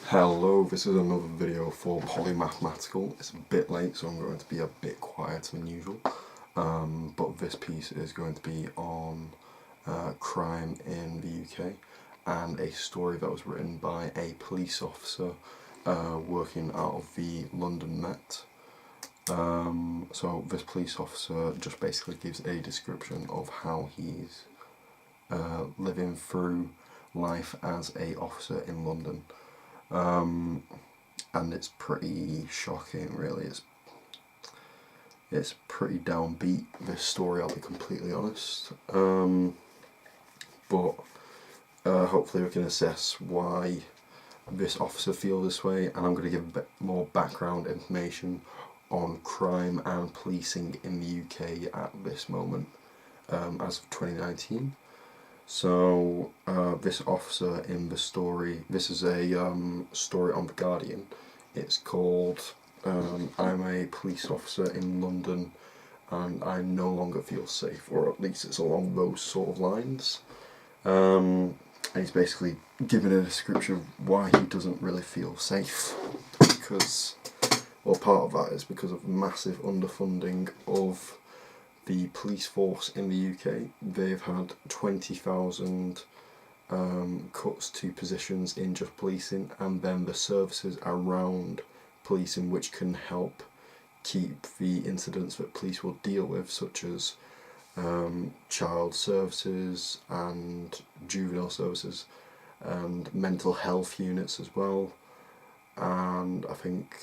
Hello, this is another video for Polymathematical. It's a bit late, so I'm going to be a bit quieter than usual. But this piece is going to be on crime in the UK and a story that was written by a police officer working out of the London Met. So this police officer just basically gives a description of how he's living through life as a officer in London. And it's pretty shocking, really. It's pretty downbeat, this story, I'll be completely honest. But hopefully we can assess why this officer feels this way, and I'm going to give a bit more background information on crime and policing in the UK at this moment, as of 2019. So this officer in the story, this is a story on The Guardian. It's called I'm a police officer in London and I no longer feel safe, or at least it's along those sort of lines. And he's basically given a description of why he doesn't really feel safe, because, well, part of that is because of massive underfunding of the police force in the UK. They've had 20,000 cuts to positions in just policing, and then the services around policing which can help keep the incidents that police will deal with, such as child services and juvenile services and mental health units as well, and I think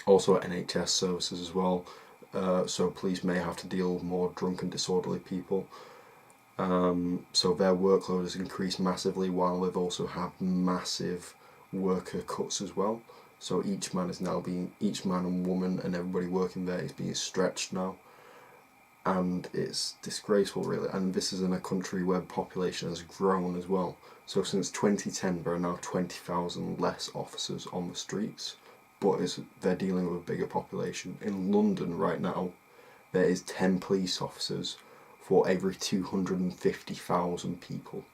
also NHS services as well. So police may have to deal with more drunk and disorderly people. So their workload has increased massively, while they've also had massive worker cuts as well. So each man and woman and everybody working there is being stretched now. And it's disgraceful, really. And this is in a country where the population has grown as well. So since 2010 there are now 20,000 less officers on the streets, but they're dealing with a bigger population. In London right now, there is 10 police officers for every 250,000 people.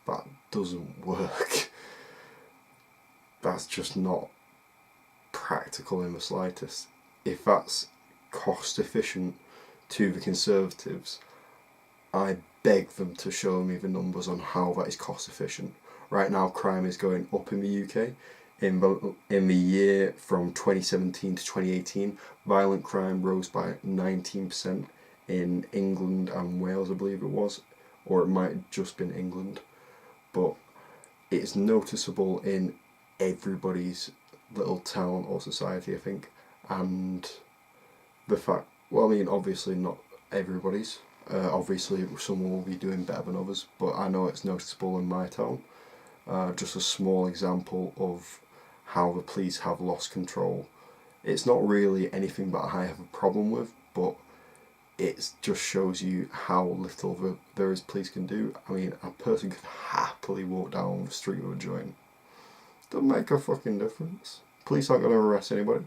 That doesn't work. That's just not practical in the slightest. If that's cost efficient to the Conservatives, I beg them to show me the numbers on how that is cost efficient. Right now, crime is going up in the UK. In the year from 2017 to 2018, violent crime rose by 19% in England and Wales, I believe it was, or it might have just been England, but it's noticeable in everybody's little town or society, I think. And the fact, well, I mean, obviously not everybody's, obviously someone will be doing better than others, but I know it's noticeable in my town. Just a small example of how the police have lost control. It's not really anything that I have a problem with, but it just shows you how little there is police can do. I mean, a person could happily walk down the street with a joint. Doesn't make a fucking difference. Police aren't going to arrest anybody.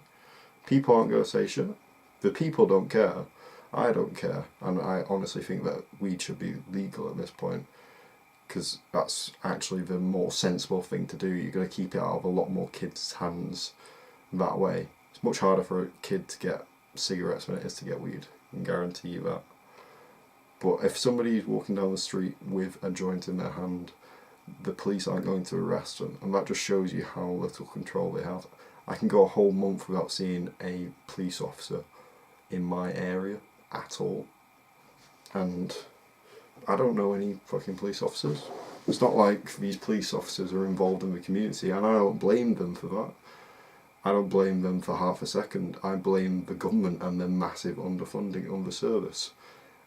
People aren't going to say shit. The people don't care. I don't care. And I honestly think that weed should be legal at this point, because that's actually the more sensible thing to do. You're going to keep it out of a lot more kids' hands that way. It's much harder for a kid to get cigarettes than it is to get weed, I can guarantee you that. But if somebody's walking down the street with a joint in their hand, the police aren't going to arrest them, and that just shows you how little control they have. I can go a whole month without seeing a police officer in my area at all, and I don't know any fucking police officers. It's not like these police officers are involved in the community, and I don't blame them for that. I don't blame them for half a second. I blame the government and their massive underfunding of the service,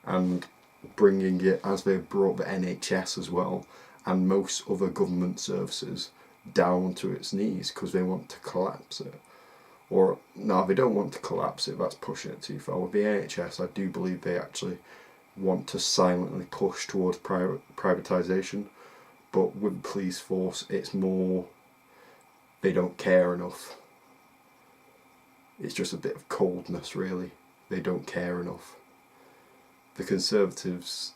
and bringing it, as they've brought the NHS as well, and most other government services, down to its knees because they want to collapse it. Or, no, they don't want to collapse it, that's pushing it too far. With the NHS, I do believe they actually want to silently push towards privatisation, but with the police force it's more they don't care enough. It's just a bit of coldness, really. They don't care enough. The Conservatives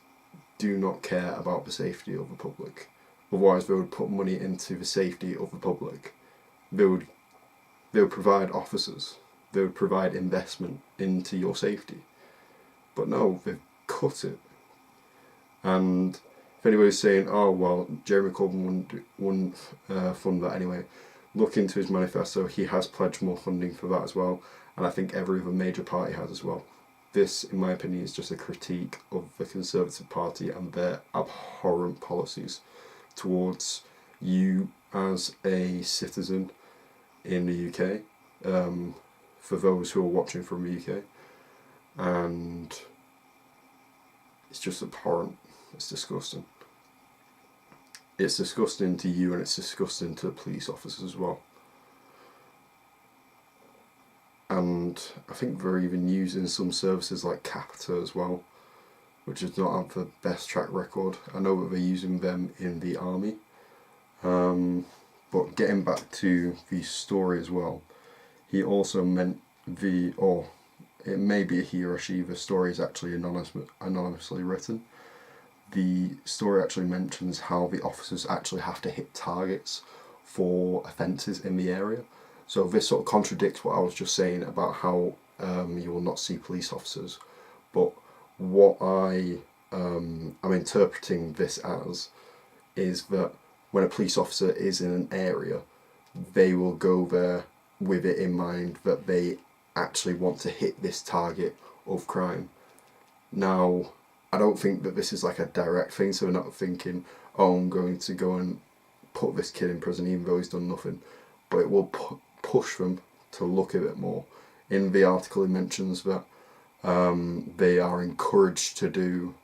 do not care about the safety of the public. Otherwise, they would put money into the safety of the public. They would provide officers. They would provide investment into your safety. But no, they've cut it. And if anybody's saying, oh well, Jeremy Corbyn wouldn't fund that anyway, look into his manifesto. He has pledged more funding for that as well, and I think every other major party has as well. This, in my opinion, is just a critique of the Conservative Party and their abhorrent policies towards you as a citizen in the UK, for those who are watching from the UK, and it's just abhorrent. It's disgusting. It's disgusting to you, and it's disgusting to the police officers as well. And I think they're even using some services like Capita as well, which does not have the best track record. I know that they're using them in the army. But getting back to the story as well, he also meant it may be a he or she, the story is actually anonymously written. The story actually mentions how the officers actually have to hit targets for offences in the area. So this sort of contradicts what I was just saying about how you will not see police officers. But what I'm interpreting this as is that when a police officer is in an area, they will go there with it in mind that they actually want to hit this target of crime. Now, I don't think that this is like a direct thing, so we're not thinking, oh, I'm going to go and put this kid in prison even though he's done nothing. But it will push them to look a bit more. In the article it mentions that they are encouraged to do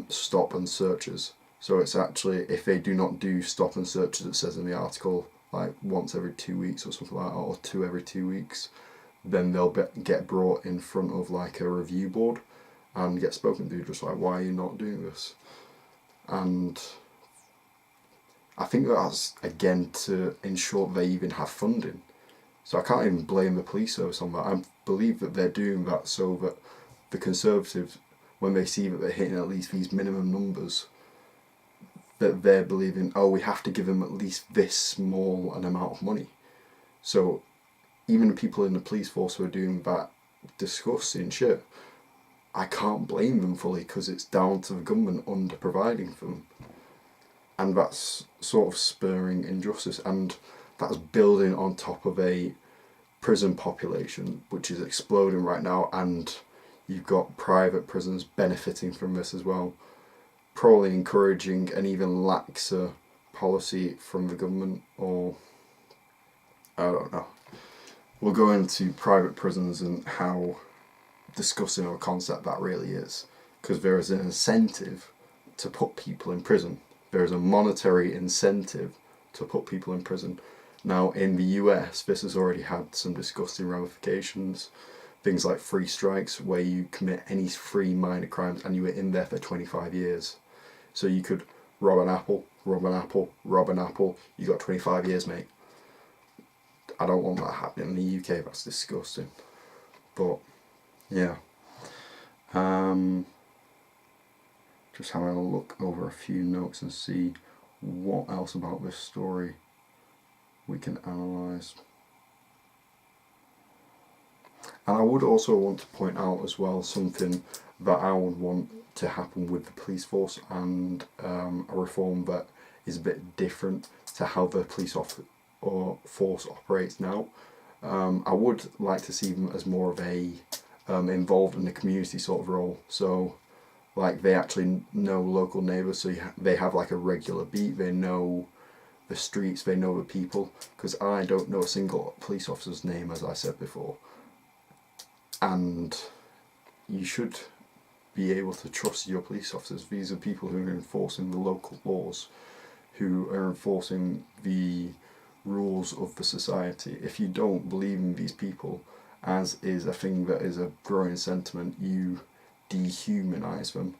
stop and searches. So it's actually, if they do not do stop and searches, it says in the article, like once every 2 weeks or something like that, or 2 every 2 weeks, then they'll get brought in front of like a review board and get spoken to, just like, why are you not doing this? And I think that's, again, to ensure they even have funding. So I can't even blame the police service on that. I believe that they're doing that so that the Conservatives, when they see that they're hitting at least these minimum numbers, that they're believing, oh, we have to give them at least this small an amount of money. So even the people in the police force who are doing that disgusting shit, I can't blame them fully, because it's down to the government under providing for them. And that's sort of spurring injustice, and that's building on top of a prison population which is exploding right now, and you've got private prisons benefiting from this as well, probably encouraging an even laxer policy from the government, or I don't know. We'll go into private prisons and how disgusting of a concept that really is, because there is an incentive to put people in prison. There is a monetary incentive to put people in prison. Now in the US, this has already had some disgusting ramifications. Things like free strikes, where you commit any 3 minor crimes and you were in there for 25 years. So you could rob an apple, you got 25 years, mate. I don't want that happening in the UK, that's disgusting. But yeah, just having a look over a few notes and see what else about this story we can analyse. And I would also want to point out as well something that I would want to happen with the police force, and a reform that is a bit different to how the police force operates now. I would like to see them as more of a involved in the community sort of role. So like they actually know local neighbours, so they have like a regular beat, they know the streets, they know the people, because I don't know a single police officer's name, as I said before. And you should be able to trust your police officers. These are people who are enforcing the local laws, who are enforcing the rules of the society. If you don't believe in these people, as is a thing that is a growing sentiment, you dehumanise them.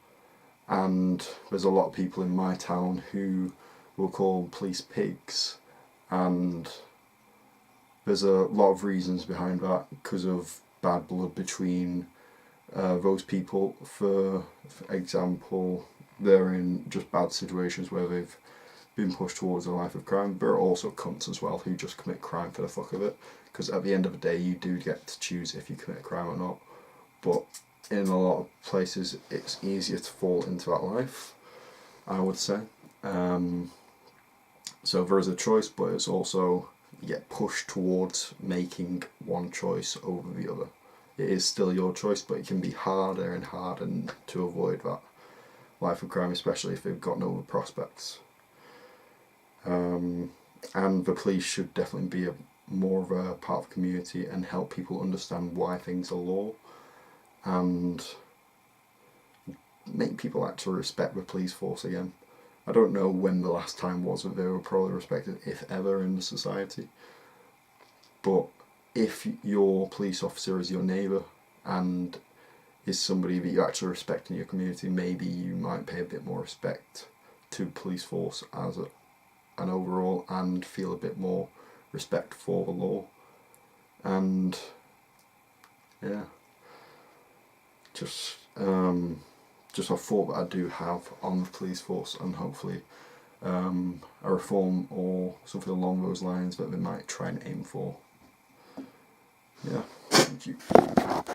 And there's a lot of people in my town who will call police pigs, and there's a lot of reasons behind that, because of bad blood between those people. For example, they're in just bad situations where they've being pushed towards a life of crime. There are also cunts as well who just commit crime for the fuck of it, because at the end of the day you do get to choose if you commit a crime or not. But in a lot of places it's easier to fall into that life, I would say. So there is a choice, but it's also, you get pushed towards making one choice over the other. It is still your choice, but it can be harder and harder to avoid that life of crime, especially if they've got no prospects. And the police should definitely be more of a part of the community and help people understand why things are law, and make people actually respect the police force again. I don't know when the last time was that they were probably respected, if ever, in the society. But if your police officer is your neighbour and is somebody that you actually respect in your community, maybe you might pay a bit more respect to police force as an overall, and feel a bit more respect for the law. And yeah, just a thought that I do have on the police force, and hopefully a reform or something along those lines that they might try and aim for. Yeah, thank you.